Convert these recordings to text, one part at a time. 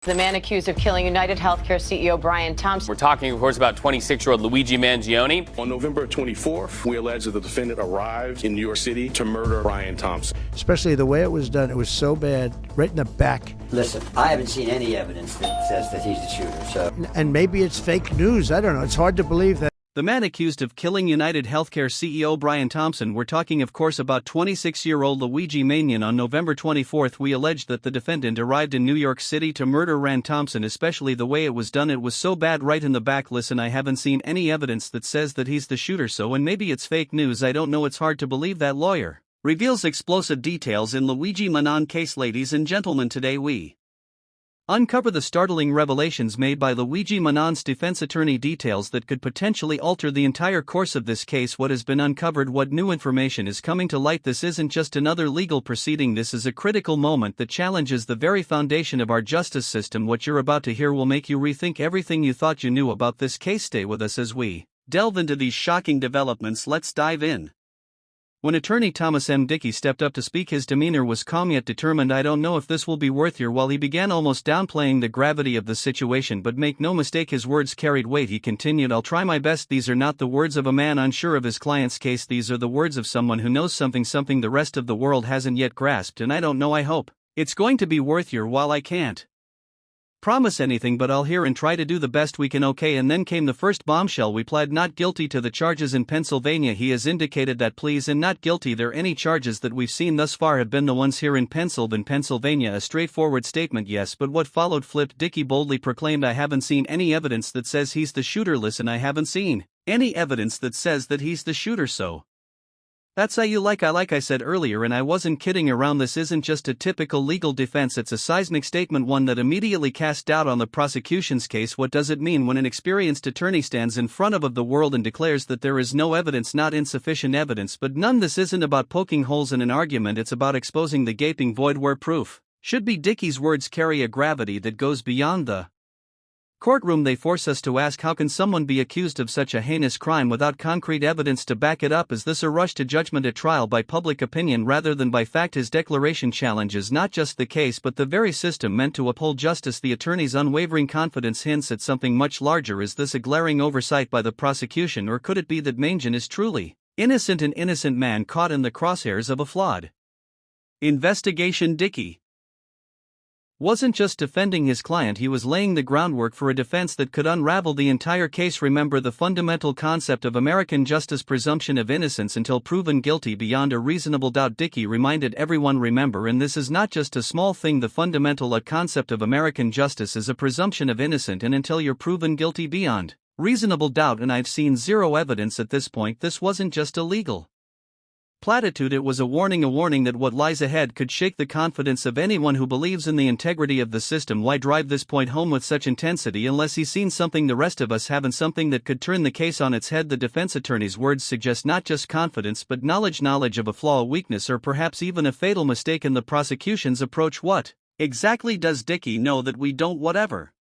The man accused of killing United Healthcare CEO Brian Thompson. We're talking, of course, about 26-year-old Luigi Mangione. On November 24th, we allege that the defendant arrived in New York City to murder Brian Thompson. Especially the way it was done, it was so bad, right in the back. Listen, I haven't seen any evidence that says that he's the shooter, so... And maybe it's fake news, I don't know, it's hard to believe that. The man accused of killing United Healthcare CEO Brian Thompson. We're talking, of course, about 26-year-old Luigi Mangione. On November 24th, we alleged that the defendant arrived in New York City to murder Brian Thompson, especially the way it was done. It was so bad, right in the back. Listen, I haven't seen any evidence that says that he's the shooter, so and maybe it's fake news, I don't know, it's hard to believe. That lawyer reveals explosive details in Luigi Mangione case. Ladies and gentlemen, today we uncover the startling revelations made by Luigi Mangione's defense attorney, details that could potentially alter the entire course of this case. What has been uncovered? What new information is coming to light? This isn't just another legal proceeding, this is a critical moment that challenges the very foundation of our justice system. What you're about to hear will make you rethink everything you thought you knew about this case. Stay with us as we delve into these shocking developments. Let's dive in. When attorney Thomas M. Dickey stepped up to speak, his demeanor was calm yet determined. I don't know if this will be worth your while. He began almost downplaying the gravity of the situation, but make no mistake, his words carried weight. He continued, I'll try my best. These are not the words of a man unsure of his client's case. These are the words of someone who knows something the rest of the world hasn't yet grasped. And I don't know, I hope it's going to be worth your while. I can't promise anything, but I'll hear and try to do the best we can. Okay. And then came the first bombshell. We pled not guilty to the charges in Pennsylvania. He has indicated that pleas and not guilty. There any charges that we've seen thus far have been the ones here in Pennsylvania. A straightforward statement, yes, but what followed flipped. Dickey boldly proclaimed, I haven't seen any evidence that says he's the shooter. Listen, I haven't seen any evidence that says that he's the shooter, so that's how you like I said earlier, and I wasn't kidding around. This isn't just a typical legal defense, it's a seismic statement, one that immediately cast doubt on the prosecution's case. What does it mean when an experienced attorney stands in front of the world and declares that there is no evidence, not insufficient evidence, but none? This isn't about poking holes in an argument, it's about exposing the gaping void where proof should be. Dickey's words carry a gravity that goes beyond the courtroom. They force us to ask, how can someone be accused of such a heinous crime without concrete evidence to back it up? Is this a rush to judgment at trial by public opinion rather than by fact? His declaration challenges not just the case but the very system meant to uphold justice. The attorney's unwavering confidence hints at something much larger. Is this a glaring oversight by the prosecution, or could it be that Mangione is truly innocent, an innocent man caught in the crosshairs of a flawed investigation? Dickey wasn't just defending his client, he was laying the groundwork for a defense that could unravel the entire case. Remember the fundamental concept of American justice: presumption of innocence until proven guilty beyond a reasonable doubt. Dickey reminded everyone, remember, and this is not just a small thing, the fundamental concept of American justice is a presumption of innocence and until you're proven guilty beyond reasonable doubt. And I've seen zero evidence at this point. This wasn't just a legal platitude, it was a warning that what lies ahead could shake the confidence of anyone who believes in the integrity of the system. Why drive this point home with such intensity unless he's seen something the rest of us haven't, something that could turn the case on its head? The defense attorney's words suggest not just confidence but knowledge of a flaw, a weakness, or perhaps even a fatal mistake in the prosecution's approach. What exactly does Dickey know that we don't? Whatever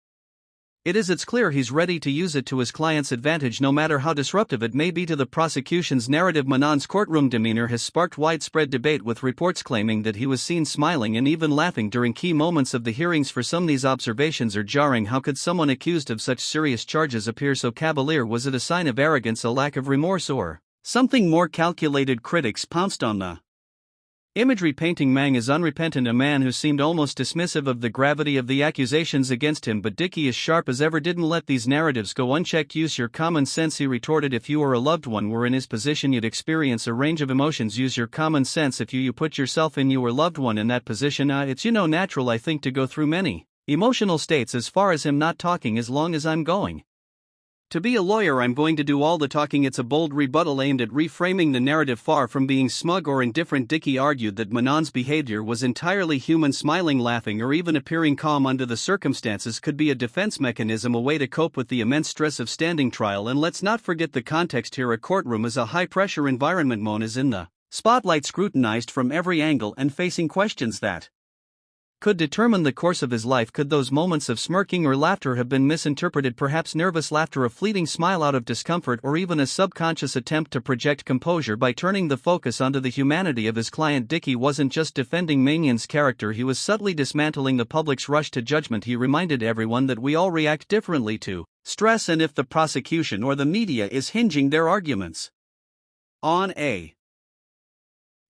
it is, it's clear he's ready to use it to his client's advantage, no matter how disruptive it may be to the prosecution's narrative. Mangione's courtroom demeanor has sparked widespread debate, with reports claiming that he was seen smiling and even laughing during key moments of the hearings. For some, these observations are jarring. How could someone accused of such serious charges appear so cavalier? Was it a sign of arrogance, a lack of remorse, or something more calculated? Critics pounced on the imagery, painting Mang as unrepentant, a man who seemed almost dismissive of the gravity of the accusations against him. But Dickey, as sharp as ever, didn't let these narratives go unchecked. Use your common sense, he retorted. If you or a loved one were in his position, you'd experience a range of emotions. Use your common sense. If you put yourself in your loved one in that position, it's natural, I think, to go through many emotional states. As far as him not talking, as long as I'm going to be a lawyer, I'm going to do all the talking. It's a bold rebuttal aimed at reframing the narrative. Far from being smug or indifferent, Dickey argued that Mangione's behavior was entirely human. Smiling, laughing, or even appearing calm under the circumstances could be a defense mechanism, a way to cope with the immense stress of standing trial. And let's not forget the context here. A courtroom is a high-pressure environment. Mangioone is in the spotlight, scrutinized from every angle and facing questions that could determine the course of his life. Could those moments of smirking or laughter have been misinterpreted? Perhaps nervous laughter, a fleeting smile out of discomfort, or even a subconscious attempt to project composure by turning the focus onto the humanity of his client. Dickey wasn't just defending Mangion's character, he was subtly dismantling the public's rush to judgment. He reminded everyone that we all react differently to stress, and if the prosecution or the media is hinging their arguments on a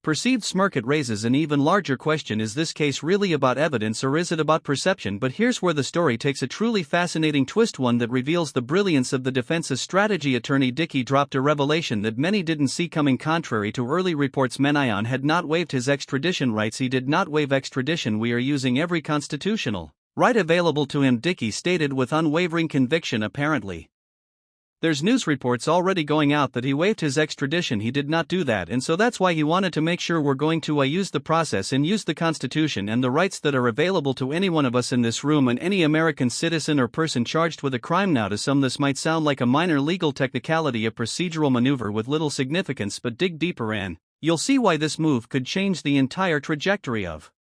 perceived smirk, it raises an even larger question: is this case really about evidence, or is it about perception? But here's where the story takes a truly fascinating twist, one that reveals the brilliance of the defense's strategy. Attorney Dickey dropped a revelation that many didn't see coming. Contrary to early reports, Mangione had not waived his extradition rights. He did not waive extradition. "We are using every constitutional right available to him," Dickey stated with unwavering conviction. Apparently, there's news reports already going out that he waived his extradition. He did not do that, and so that's why he wanted to make sure we're going to use the process and use the Constitution and the rights that are available to any one of us in this room and any American citizen or person charged with a crime. Now, to some this might sound like a minor legal technicality, a procedural maneuver with little significance, but dig deeper and you'll see why this move could change the entire trajectory of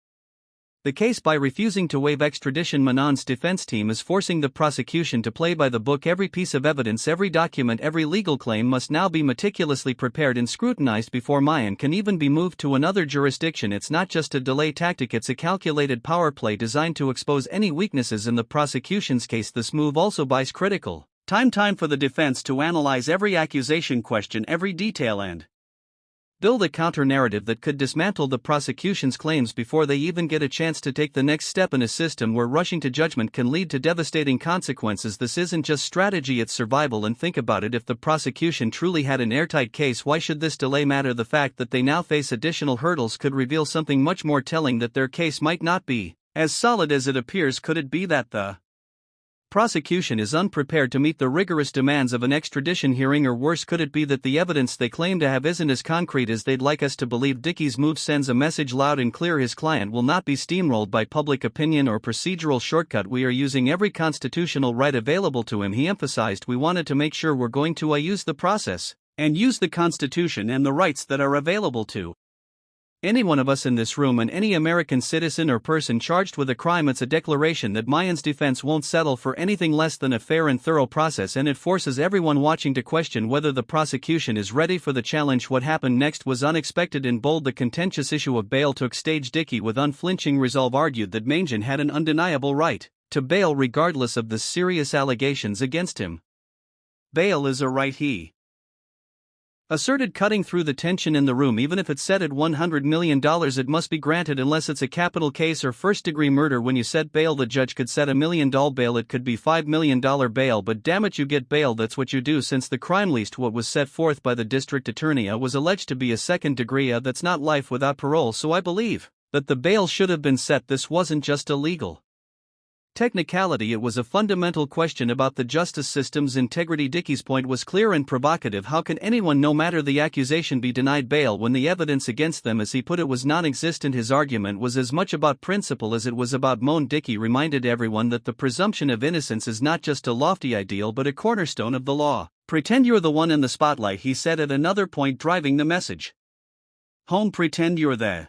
the case. By refusing to waive extradition, Mangione's defense team is forcing the prosecution to play by the book. Every piece of evidence, every document, every legal claim must now be meticulously prepared and scrutinized before Mangione can even be moved to another jurisdiction. It's not just a delay tactic, it's a calculated power play designed to expose any weaknesses in the prosecution's case. This move also buys critical time for the defense to analyze every accusation, question every detail, and build a counter-narrative that could dismantle the prosecution's claims before they even get a chance to take the next step. In a system where rushing to judgment can lead to devastating consequences, this isn't just strategy, it's survival. And think about it: if the prosecution truly had an airtight case, why should this delay matter? The fact that they now face additional hurdles could reveal something much more telling: that their case might not be as solid as it appears. Could it be that the prosecution is unprepared to meet the rigorous demands of an extradition hearing? Or worse, could it be that the evidence they claim to have isn't as concrete as they'd like us to believe? Dickey's move sends a message loud and clear: his client will not be steamrolled by public opinion or procedural shortcut. "We are using every constitutional right available to him," he emphasized. "We wanted to make sure we're going to use the process and use the Constitution and the rights that are available to any one of us in this room and any American citizen or person charged with a crime." It's a declaration that Mangione's defense won't settle for anything less than a fair and thorough process, and it forces everyone watching to question whether the prosecution is ready for the challenge. What happened next was unexpected and bold. The contentious issue of bail took stage. Dickey, with unflinching resolve, argued that Mangione had an undeniable right to bail regardless of the serious allegations against him. "Bail is a right," he asserted, cutting through the tension in the room. "Even if it's set at $100 million, it must be granted unless it's a capital case or first-degree murder. When you set bail, the judge could set $1 million bail, it could be $5 million bail, but damn it, you get bail. That's what you do." Since the crime, least what was set forth by the district attorney, was alleged to be a second degree. That's not life without parole, so I believe that the bail should have been set. This wasn't just a legal technicality, it was a fundamental question about the justice system's integrity. Dickey's point was clear and provocative: how can anyone, no matter the accusation, be denied bail when the evidence against them, as he put it, was non-existent? His argument was as much about principle as it was about moan. Dickey reminded everyone that the presumption of innocence is not just a lofty ideal but a cornerstone of the law. "Pretend you're the one in the spotlight," he said at another point, driving the message home. "Pretend you're the